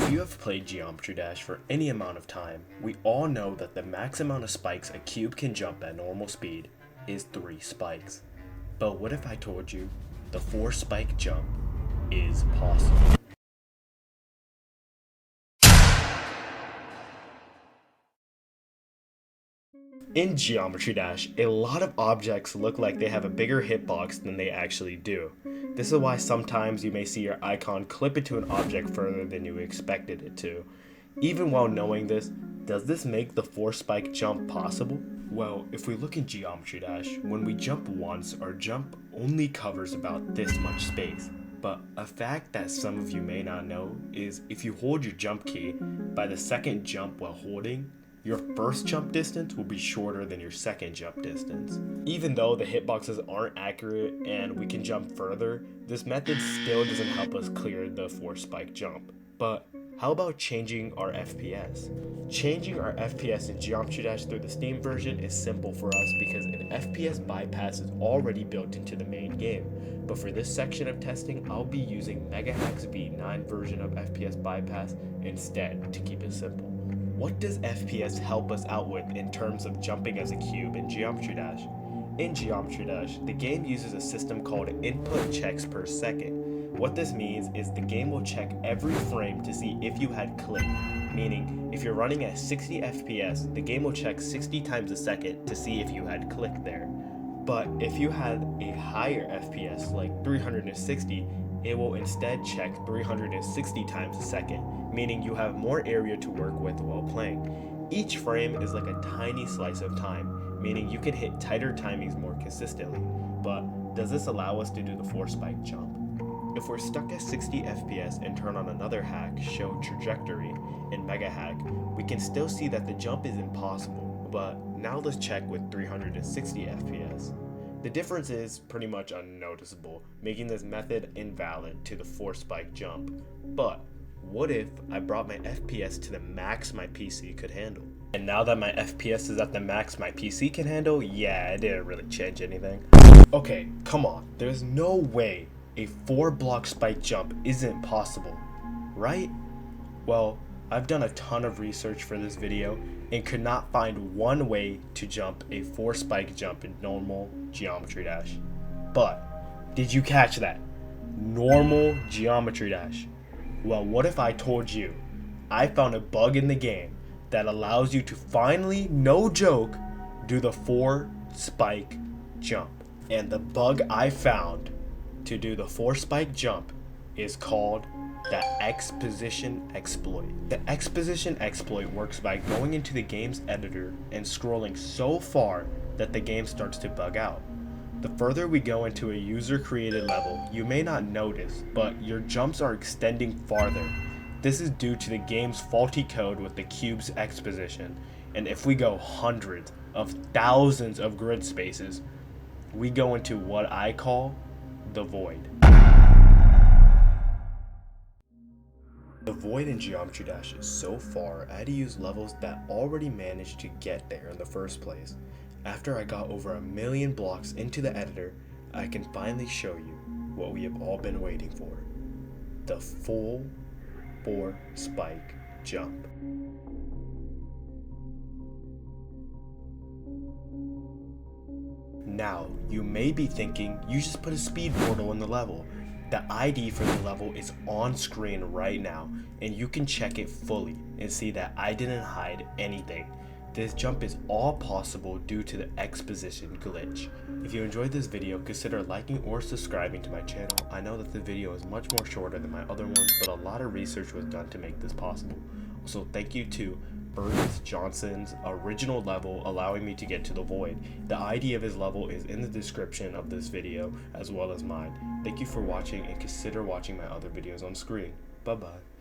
If you have played Geometry Dash for any amount of time, we all know that the max amount of spikes a cube can jump at normal speed is 3 spikes. But what if I told you the 4 spike jump is possible? In Geometry Dash, a lot of objects look like they have a bigger hitbox than they actually do. This is why sometimes you may see your icon clip into an object further than you expected it to. Even while knowing this, does this make the 4 spike jump possible? Well, if we look in Geometry Dash, when we jump once, our jump only covers about this much space. But a fact that some of you may not know is if you hold your jump key, by the second jump while holding, your first jump distance will be shorter than your second jump distance. Even though the hitboxes aren't accurate and we can jump further, this method still doesn't help us clear the 4 spike jump. But how about changing our FPS? Changing our FPS in Geometry Dash through the Steam version is simple for us because an FPS bypass is already built into the main game. But for this section of testing, I'll be using MegaHack's V9 version of FPS bypass instead to keep it simple. What does FPS help us out with in terms of jumping as a cube in Geometry Dash? In Geometry Dash, the game uses a system called input checks per second. What this means is the game will check every frame to see if you had clicked, meaning if you're running at 60 FPS, the game will check 60 times a second to see if you had clicked there. But if you had a higher FPS, like 360, it will instead check 360 times a second, meaning you have more area to work with while playing. Each frame is like a tiny slice of time, meaning you can hit tighter timings more consistently. But does this allow us to do the 4 spike jump? If we're stuck at 60 FPS and turn on another hack, show trajectory, in MegaHack, we can still see that the jump is impossible, but now let's check with 360 FPS. The difference is pretty much unnoticeable, making this method invalid to the 4 spike jump. But what if I brought my FPS to the max my PC could handle? And now that my FPS is at the max my PC can handle, yeah, it didn't really change anything. Okay, come on, there's no way a 4 block spike jump isn't possible, right? Well, I've done a ton of research for this video and could not find one way to jump a 4 spike jump in normal Geometry Dash. But did you catch that? Normal Geometry Dash. Well, what if I told you I found a bug in the game that allows you to finally, no joke, do the 4 spike jump? And the bug I found to do the 4 spike jump is called the exposition exploit. The exposition exploit works by going into the game's editor and scrolling so far that the game starts to bug out. The further we go into a user created level, you may not notice, but your jumps are extending farther. This is due to the game's faulty code with the cube's exposition, and if we go hundreds of thousands of grid spaces, we go into what I call the void. The void in Geometry Dash is so far, I had to use levels that already managed to get there in the first place. After I got over 1 million blocks into the editor, I can finally show you what we have all been waiting for. The full 4 spike jump. Now, you may be thinking, you just put a speed portal in the level. The ID for the level is on screen right now, and you can check it fully and see that I didn't hide anything. This jump is all possible due to the exposition glitch. If you enjoyed this video, consider liking or subscribing to my channel. I know that the video is much more shorter than my other ones, but a lot of research was done to make this possible. Also, thank you to FergusJohnson's original level allowing me to get to the void. The ID of his level is in the description of this video as well as mine. Thank you for watching and consider watching my other videos on screen. Bye bye.